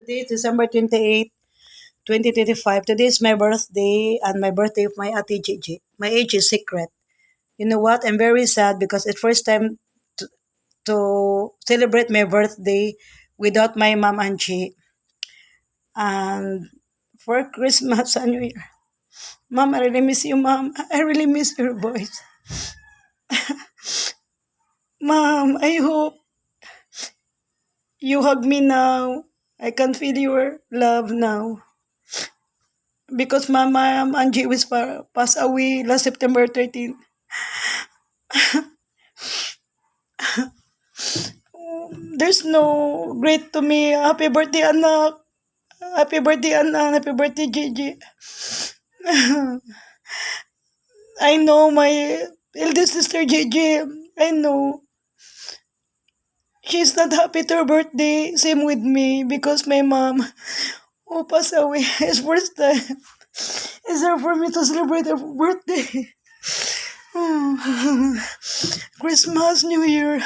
Today is December 28, 2025. Today is my birthday and my birthday of my ate Gigi. My age is secret. You know what? I'm very sad because it's first time to celebrate my birthday without my mom and G. And for Christmas and New Year. Mom, I really miss you, Mom. I really miss your voice. Mom, I hope you hug me now. I can feel your love now. Because my mom and G was passed away last September 13th. There's no great to me. Happy birthday, anak. Happy birthday, anak. Happy birthday, Gigi. I know my eldest sister, Gigi. I know. She's not happy to her birthday. Same with me because my mom, who passed away, is first time. It's hard for me to celebrate her birthday. Christmas, New Year.